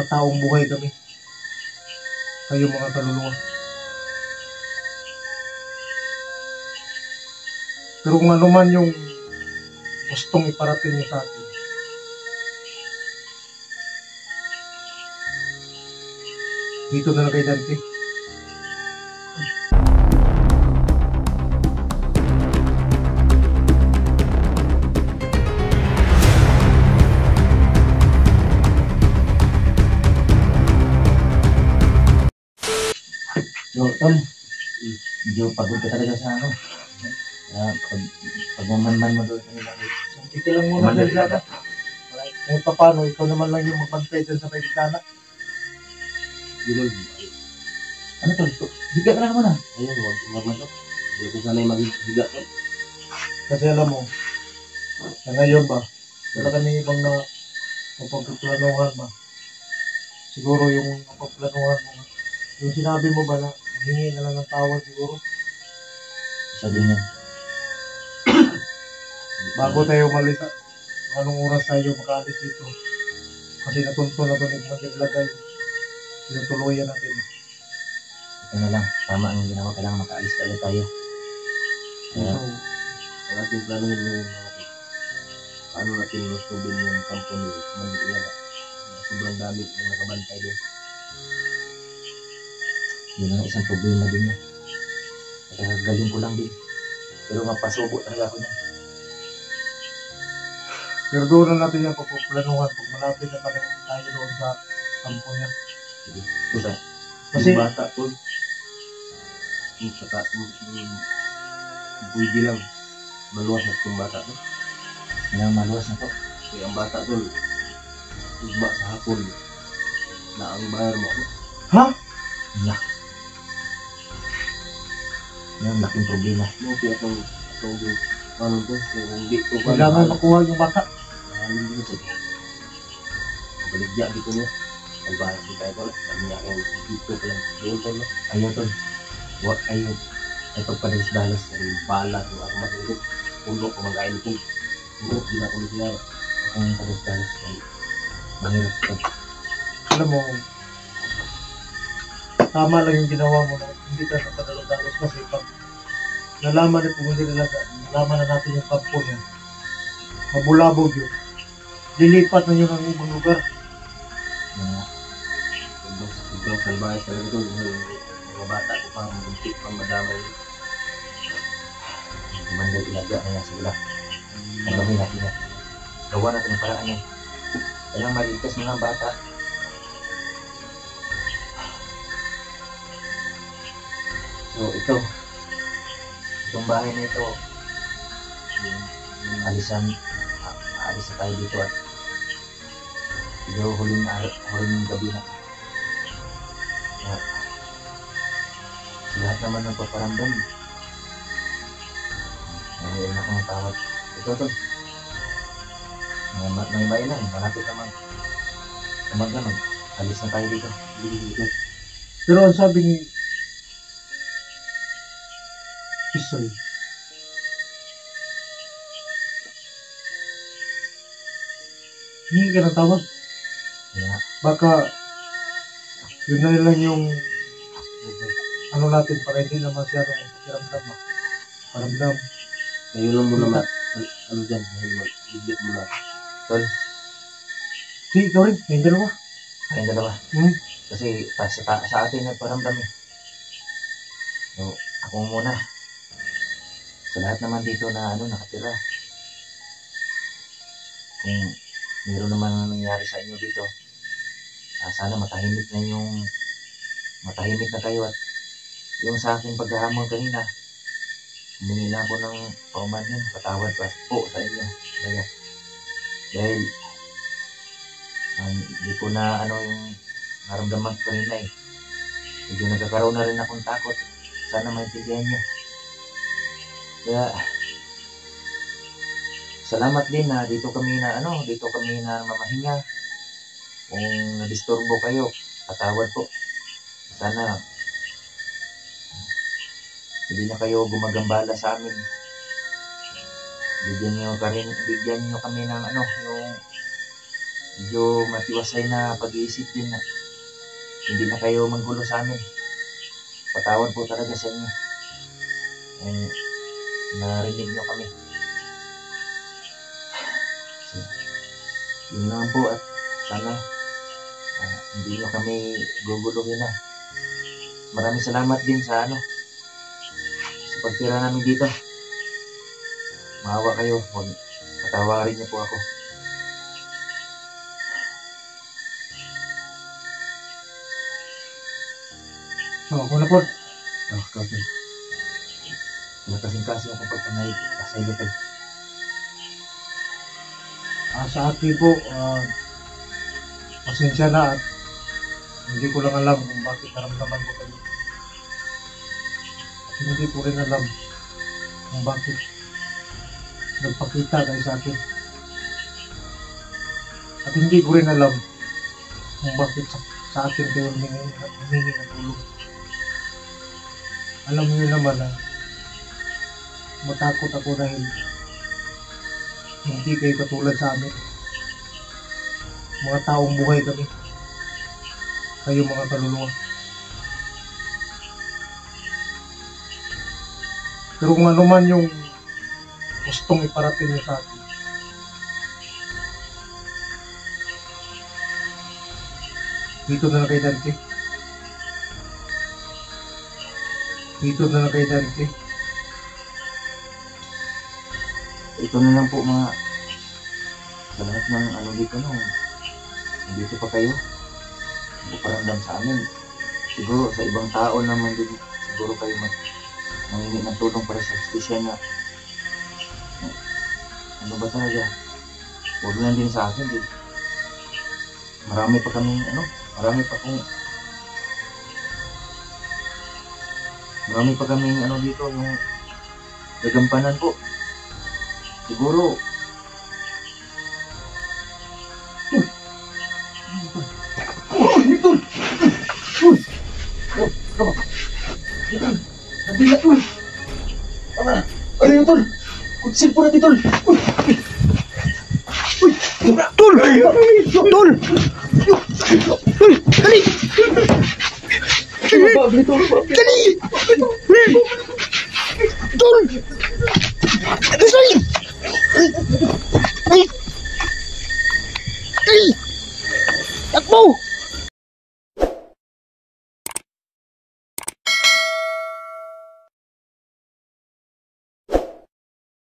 taong buhay kami. Kayo mga kaluluwa. Pero kung ano man yung gustong iparating nyo sa atin, dito na lang kay Dante. So, Tol, medyo pagod ka talaga sa ano. Pagmamanman mo doon sa nilang Hindi lang muna sa Ilana. Kahit pa paano, ikaw naman lang yung magpantay dyan sa Ilana. Gilol. Ano Tol? Higa ka na naman ah. Ayun, wag man to. Hindi ko sanay maghiga to. Kasi alam mo, sa ngayon ba, wala kami ibang na mapagplanuhan ba. Siguro yung mapagplanuhan mo, yung sinabi mo ba na hingi na lang ng tawad siguro. Sabi niya. Bago tayo umalis, anong oras tayo makaalis dito? Kasi natunto na doon yung maglagay. Tinutuluyan natin. Ito na lang. Tama ang ginawa. Kailangan makaalis talaga tayo. Kaya, ang ating plano yung paano natin masubin yung kampo ni Manila. Sobrang dami yung nakabantay doon. Yun ang isang problema din yun. Kaya galing ko lang din. Pero mapasubo talaga ako niya. Pero doon na natin yung pagpuplanuhan pag malapit na tayo doon sa kampo niya. Kasi, Kasi yung bata ko, yung saka, pwede lang, maluwas na itong bata ko. Kailangan maluwas na to. Kaya ang bata ko, ugma sa hapon, na ang bayar mo. ha? Na. Yan, laking problema. Kaya itong ano to, kung hindi ko Kailangan makuha yung bata. Mahalin dito siya. Baligya dito niya. Albahan si tayo tol. Kami niya kayo dito pa lang. Doon tol. Ayaw tol. Huwag ayaw. Ay pagpadalas-dalas. Ay bala. Kung ako matulog. Puno ko mag-ain ko. Puno. Di na ko nila. Kung padalas-dalas. Ay mahirap tol. Alam mo, tama lang yung ginawa mo na hindi ka sa padalos-dalos kasi pag nalaman na kung hindi nalaman na natin yung kampo niya, mabulabog yun. Lilipat na yun ang ibang lugar. Sobrang salbahe talaga ito. Mga bata ko pa, muntik pang madamay. Kumanday ilaga na yan sa ila. Ang gawin natin yan. Gawa natin ang paraan yan. Kailang maligtas mo ng bata. So ito. Itong bahay na ito. Yung alisan. Alis na tayo dito at siguro huling gabi na. Lahat naman ng paparamdam. Ngayon ako ng tawad. Ito to. May bayan na. Malapit naman. Naman. Alis na tayo dito. Pero ang sabi ni Pisoy, hindi ka ng tawad. Yeah. Baka yun na lang yung ano natin para hindi na masyadong pakiramdam. Paramdam. Ngayon mo naman. Ano dyan? Mag-ibig mo na. Tol. Si, ikaw rin. Yung dalawa. Kayong dalawa. Kasi sa atin nagparamdam eh. So, ako muna. Sa lahat naman dito na nakatira. Kung meron naman nangyari sa inyo dito, sana matahimik na kayo at yung sa aking paghahamon kanina, humingi lang ako ng paumanhin, patawad pa po sa inyo. Dahil hindi ko na yung naramdaman ko kanina eh. Medyo nagkakaroon na rin akong takot. Sana maintindihan nyo. Kaya salamat din na dito kami na mamahinga. Kung nadisturbo kayo, patawad po. Sana hindi na kayo gumagambala sa amin. Bigyan nyo kami ng medyo matiwasay na pag-iisip din na hindi na kayo manggulo sa amin. Patawad po talaga sa inyo kung narinig nyo kami. So, yun naman po at sana hindi nyo kami guguluhin na. Maraming salamat din sa sa pagtira namin dito. Maawa kayo, huwag patawarin niyo po ako. So, ako na po. Kapil. Nakasing-kasing akong pagpanay pasay nito. Sa akin po, pasensya na at hindi ko lang alam kung bakit naramdaman ko kayo. At hindi ko rin alam kung bakit nagpakita kayo sa akin. At hindi ko rin alam kung bakit sa akin kayo humingi ng tulong. Alam niyo naman na matakot ako dahil hindi kayo katulad sa amin. Mga taong buhay kami. Kayo mga kaluluwa. Pero kung ano man yung gustong iparating niyo sa akin, dito na lang kay Dante. Dito na lang kay Dante. Ito na lang po mga sa lahat ng dito dito pa kayo. Paramdam sa amin. Siguro sa ibang tao naman din siguro kayo mangingi ng tulong para sa justisya na ano ba talaga? Huwag lang din sa akin din. Marami pa kaming dito yung gagampanan po. Siguro Ano yun, Tol? Kutsil po natin, Tol! Tol! Tol! Dali! Dali! Tol! Dali!